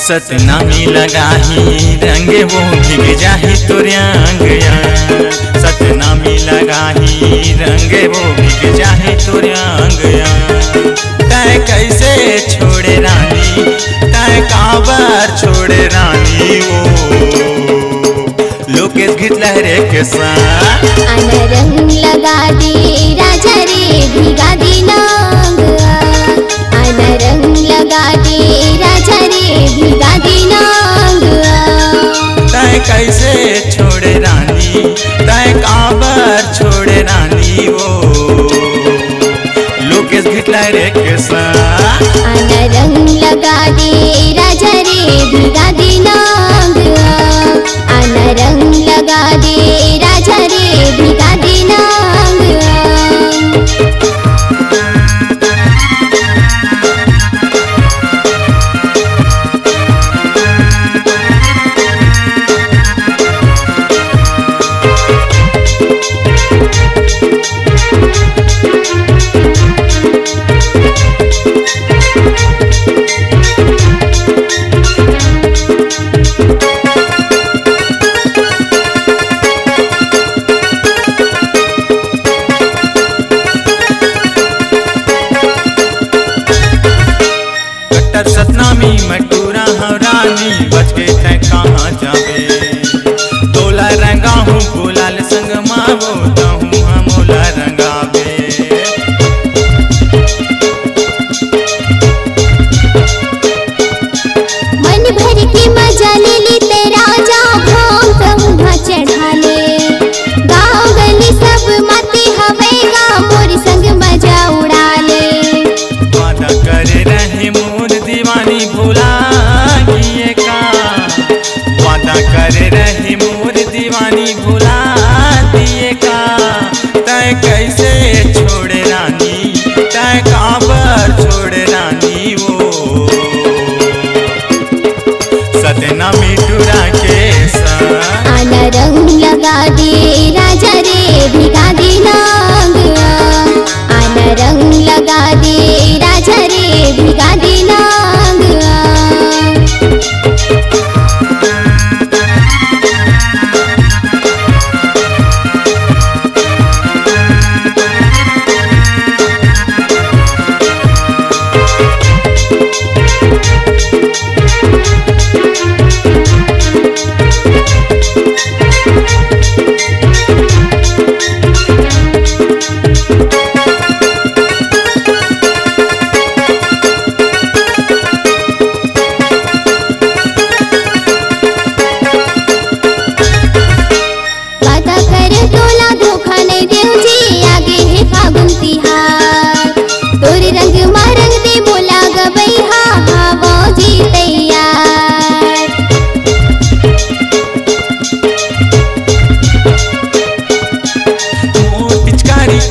सतनामी लगाही रंग वो भीग जाही तोरे अंगया। सतनामी लगाही रंग वो भीग जाही तोरे अंगया। तय कैसे छोड़े रानी, तय काबर छोड़े रानी वो लोकेश घितला रे के साथ। रंग लगा दे राजा रे भीगा दी नांगया। रंग लगा दे राजा रे भीगा दी नांगया। तय कैसे छोड़े रानी, तय काबर छोड़े रानी वो लोकेश घितला रे के साथ। रंग लगा दे राजा रे भीगा दी नांगया। रंग लगा दे राजा रे भीगा दी नांगया। सतनामी मटूरा हूँ रानी, बच के तय कहाँ जाबे। तोला रंगा हूँ गुलाल संग मावो हूँ हमोला रंगाबे। मन भर के मजा ले ली तेरा जा भांग कहूँ चढ़ा ले। गाँव गली सब माते हवेगा मोर संग मजा उड़ा ले। वादा करे रहे मोर दीवानी भुला किए का। वादा करे रहे मोर दीवानी भुला दिए का। तय कैसे छोड़े रानी, तय काबर छोड़े रानी वो सतनामी टूरा के साथ। रंग लगा दे राजा रे भीगा दी नांगया। रंग लगा दे राजा रे भीगा दी नांगया।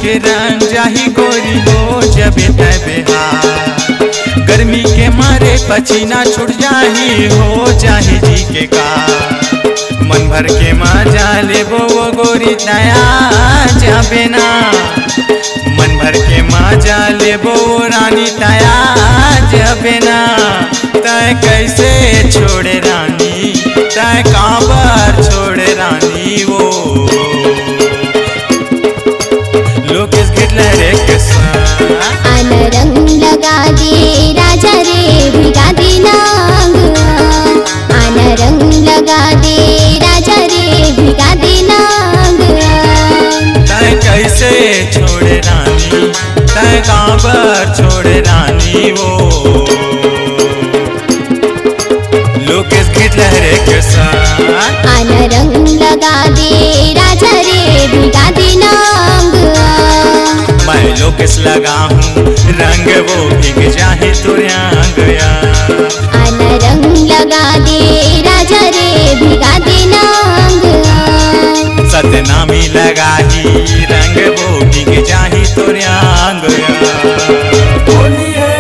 के रंग जाही गोरी हो जबे तय बेहार। गर्मी के मारे पसीना छूट जाही हो जाही जी के का। मन भर के मजा लेबो वो गोरी तया जाबे ना। मन भर के मजा लेबो रानी तया जाबे ना। तय कैसे छोड़े रानी, तय काबर छोड़े रानी वो लोकेश घितला रे के साथ। रंग लगा दे राजा रे भीगा दी नांगया। रंग लगा दे राजा रे भीगा दी नांगया। तय कैसे छोड़े रानी, तय काबर छोड़े रानी वो लोकेश घितला रे के साथ। रंग लगा दे राजा रे भीगा दी नांगया। मैं लोकेश लगा हूँ रंग वो भीग जाही तोरे अंगया। रंग लगा दे राजा रे भीगा दी नांगया। सतनामी लगाही रंग वो भीग जाही तोरे अंगया। होली है।